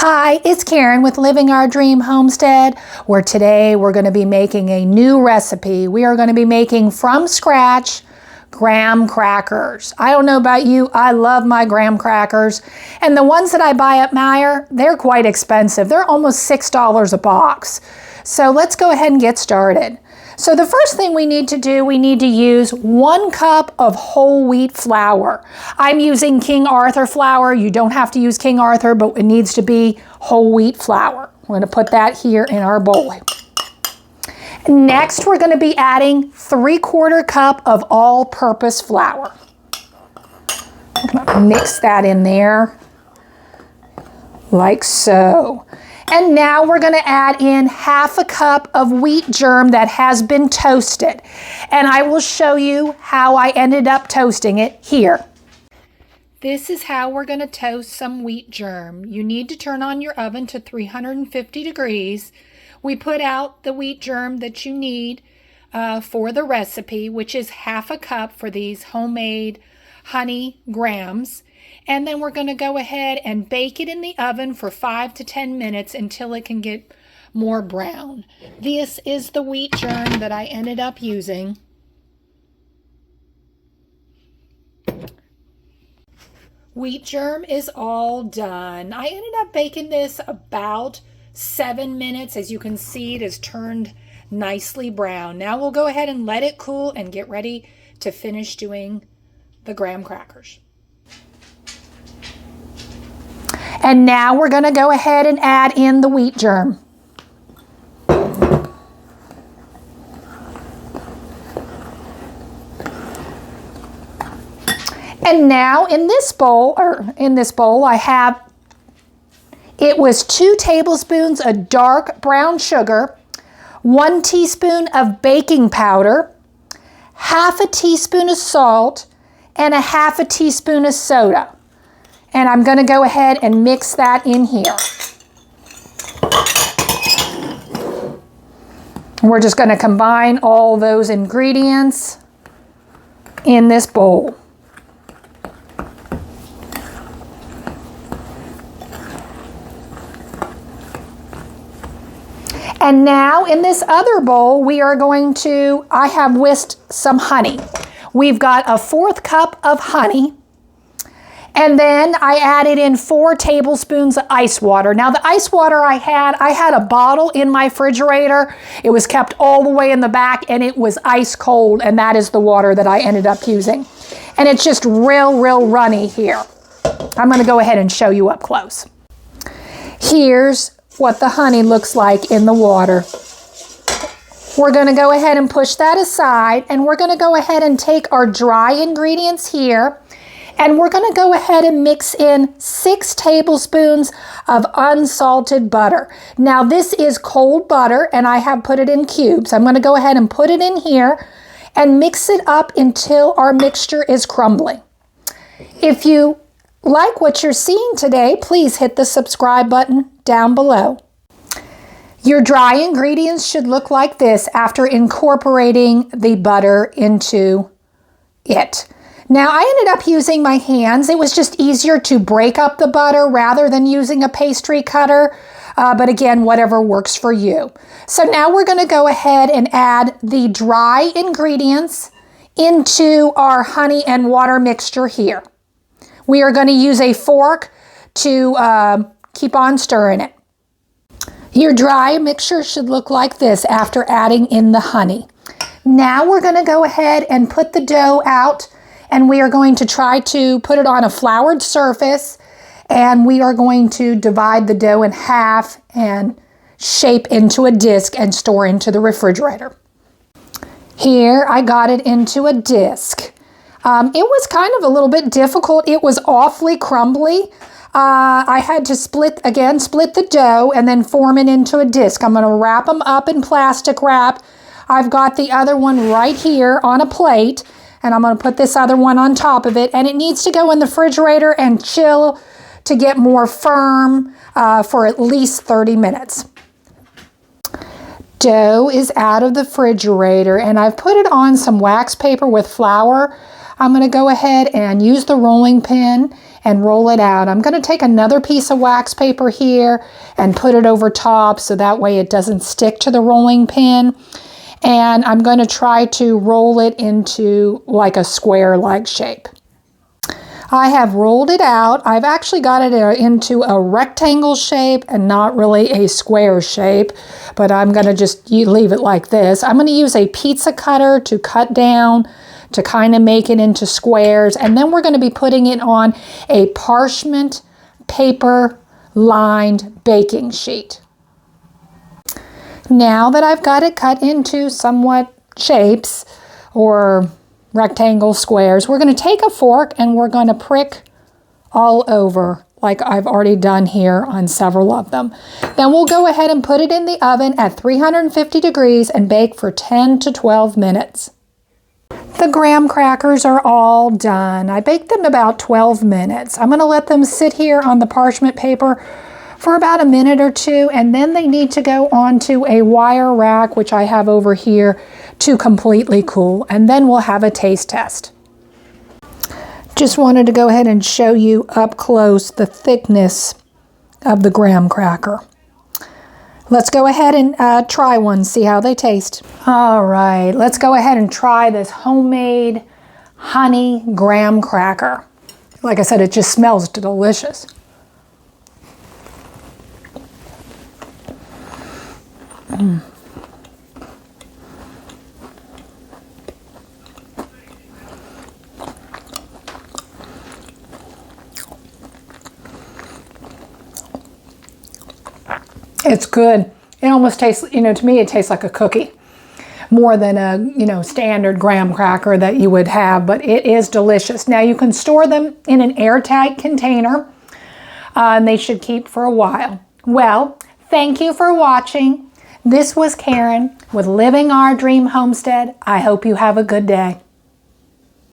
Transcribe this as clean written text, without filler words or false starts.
Hi, it's Karen with Living Our Dream Homestead, where today we're going to be making a new recipe. We are going to be making from scratch graham crackers. I don't know about you, I love my graham crackers. And the ones that I buy at Meijer, they're quite expensive. They're almost $6 a box. So let's go ahead and get started. So the first thing we need to do, we need to use 1 cup of whole wheat flour. I'm using King Arthur flour. You don't have to use King Arthur, but it needs to be whole wheat flour. We're going to put that here in our bowl. Next, we're going to be adding 3/4 cup of all-purpose flour. I'm going to mix that in there like so. And now we're going to add in 1/2 cup of wheat germ that has been toasted. And I will show you how I ended up toasting it here. This is how we're going to toast some wheat germ. You need to turn on your oven to 350 degrees. We put out the wheat germ that you need for the recipe, which is 1/2 cup for these homemade honey grahams. And then we're going to go ahead and bake it in the oven for 5 to 10 minutes until it can get more brown. This is the wheat germ that I ended up using. Wheat germ is all done. I ended up baking this about 7 minutes. As you can see, it has turned nicely brown. Now we'll go ahead and let it cool and get ready to finish doing the graham crackers. And now we're going to go ahead and add in the wheat germ. And now in this bowl, I have, it was 2 tablespoons of dark brown sugar, 1 teaspoon of baking powder, 1/2 teaspoon of salt, and 1/2 teaspoon of soda. And I'm going to go ahead and mix that in here. We're just going to combine all those ingredients in this bowl. And now in this other bowl, I have whisked some honey. We've got a 1/4 cup of honey. And then I added in 4 tablespoons of ice water. Now the ice water I had a bottle in my refrigerator. It was kept all the way in the back and it was ice cold, and that is the water that I ended up using. And it's just real runny here. I'm going to go ahead and show you up close. Here's what the honey looks like in the water. We're going to go ahead and push that aside, and we're going to go ahead and take our dry ingredients here. And we're going to go ahead and mix in 6 tablespoons of unsalted butter. Now this is cold butter and I have put it in cubes. I'm going to go ahead and put it in here and mix it up until our mixture is crumbling. If you like what you're seeing today, please hit the subscribe button down below. Your dry ingredients should look like this after incorporating the butter into it. Now I ended up using my hands. It was just easier to break up the butter rather than using a pastry cutter. But again, whatever works for you. So now we're going to go ahead and add the dry ingredients into our honey and water mixture here. We are going to use a fork to keep on stirring it. Your dry mixture should look like this after adding in the honey. Now we're going to go ahead and put the dough out. And we are going to try to put it on a floured surface, and we are going to divide the dough in half and shape into a disc and store into the refrigerator. Here I got it into a disc. It was kind of a little bit difficult. It was awfully crumbly. I had to split the dough and then form it into a disc. I'm going to wrap them up in plastic wrap. I've got the other one right here on a plate. And I'm going to put this other one on top of it. And it needs to go in the refrigerator and chill to get more firm for at least 30 minutes. Dough is out of the refrigerator and I've put it on some wax paper with flour. I'm going to go ahead and use the rolling pin and roll it out. I'm going to take another piece of wax paper here and put it over top so that way it doesn't stick to the rolling pin. And I'm going to try to roll it into like a square-like shape. I have rolled it out. I've actually got it into a rectangle shape and not really a square shape, but I'm going to just leave it like this. I'm going to use a pizza cutter to cut down to kind of make it into squares, and then we're going to be putting it on a parchment paper lined baking sheet. Now that I've got it cut into somewhat shapes or rectangle squares, we're going to take a fork and we're going to prick all over like I've already done here on several of them. Then we'll go ahead and put it in the oven at 350 degrees and bake for 10 to 12 minutes. The graham crackers are all done. I baked them about 12 minutes. I'm going to let them sit here on the parchment paper for about a minute or two, and then they need to go onto a wire rack, which I have over here, to completely cool, and then we'll have a taste test. Just wanted to go ahead and show you up close the thickness of the graham cracker. Let's go ahead and try one, see how they taste. All right, let's go ahead and try this homemade honey graham cracker. Like I said, it just smells delicious. It's good. It almost tastes, to me it tastes like a cookie more than a, standard graham cracker that you would have, but it is delicious. Now you can store them in an airtight container and they should keep for a while. Well, thank you for watching. This was Karen with Living Our Dream Homestead. I hope you have a good day.